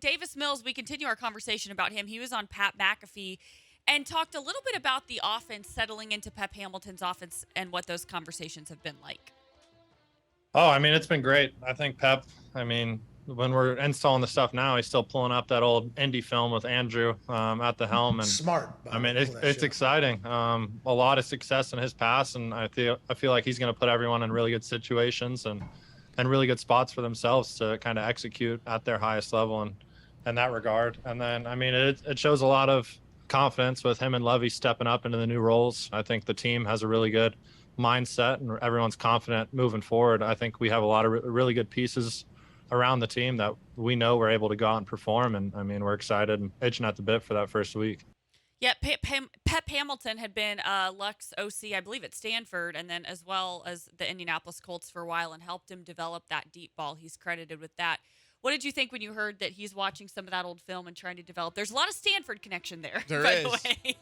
Davis Mills, we continue our conversation about him. He was on Pat McAfee and talked a little bit about the offense settling into Pep Hamilton's offense and what those conversations have been like. Oh, I mean, it's been great. I think Pep, I mean, when we're installing the stuff now, he's still pulling up that old indie film with Andrew at the helm. And Smart. I mean, it's exciting. A lot of success in his past, and I feel like he's going to put everyone in really good situations and really good spots for themselves to kind of execute at their highest level in that regard. And then, I mean, it shows a lot of confidence with him and Levy stepping up into the new roles. I think the team has a really good mindset and everyone's confident moving forward. I think we have a lot of really good pieces around the team that we know we're able to go out and perform. And I mean, we're excited and itching at the bit for that first week. Yeah, Pep Hamilton had been Luck's OC, I believe, at Stanford, and then as well as the Indianapolis Colts for a while, and helped him develop that deep ball. He's credited with that. What did you think when you heard that he's watching some of that old film and trying to develop? There's a lot of Stanford connection there, by the way.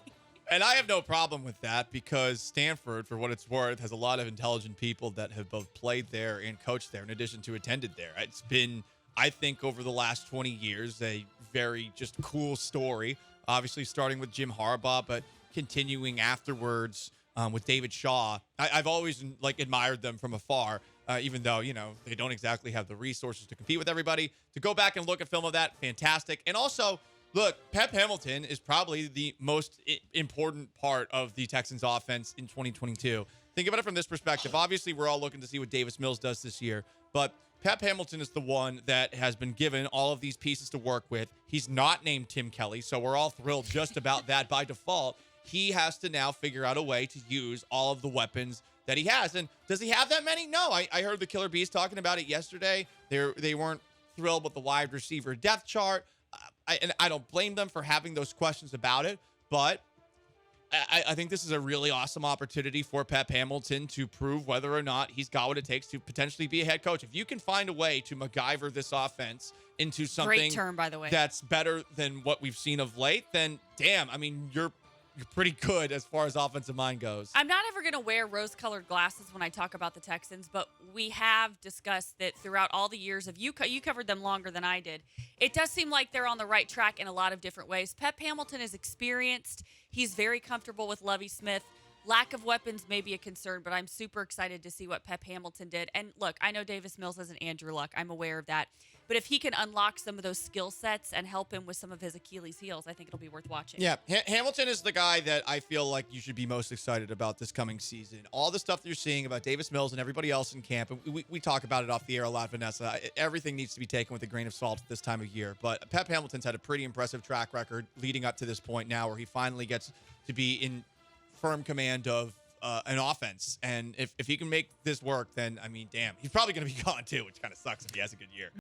And I have no problem with that because Stanford, for what it's worth, has a lot of intelligent people that have both played there and coached there in addition to attended there. It's been, I think, over the last 20 years, a very just cool story. Obviously, starting with Jim Harbaugh, but continuing afterwards with David Shaw. I've always admired them from afar, even though, they don't exactly have the resources to compete with everybody. To go back and look at film of that, fantastic. And also, look, Pep Hamilton is probably the most important part of the Texans offense in 2022. Think about it from this perspective. Obviously, we're all looking to see what Davis Mills does this year, but Pep Hamilton is the one that has been given all of these pieces to work with. He's not named Tim Kelly, so we're all thrilled just about that by default. He has to now figure out a way to use all of the weapons that he has. And does he have that many? No. I heard the Killer Bees talking about it yesterday. They weren't thrilled with the wide receiver depth chart. I don't blame them for having those questions about it, but I think this is a really awesome opportunity for Pep Hamilton to prove whether or not he's got what it takes to potentially be a head coach. If you can find a way to MacGyver this offense into something great term, by the way, that's better than what we've seen of late, then damn, I mean, you're pretty good as far as offensive mind goes. I'm not ever going to wear rose-colored glasses when I talk about the Texans, but we have discussed that throughout all the years of you covered them longer than I did. It does seem like they're on the right track in a lot of different ways. Pep Hamilton is experienced. He's very comfortable with Lovie Smith. Lack of weapons may be a concern, but I'm super excited to see what Pep Hamilton did. And look, I know Davis Mills isn't Andrew Luck. I'm aware of that. But if he can unlock some of those skill sets and help him with some of his Achilles heels, I think it'll be worth watching. Yeah, Hamilton is the guy that I feel like you should be most excited about this coming season. All the stuff that you're seeing about Davis Mills and everybody else in camp, and we talk about it off the air a lot, Vanessa. Everything needs to be taken with a grain of salt at this time of year. But Pep Hamilton's had a pretty impressive track record leading up to this point now where he finally gets to be in firm command of an offense. And if he can make this work, then, I mean, damn, he's probably going to be gone too, which kind of sucks if he has a good year.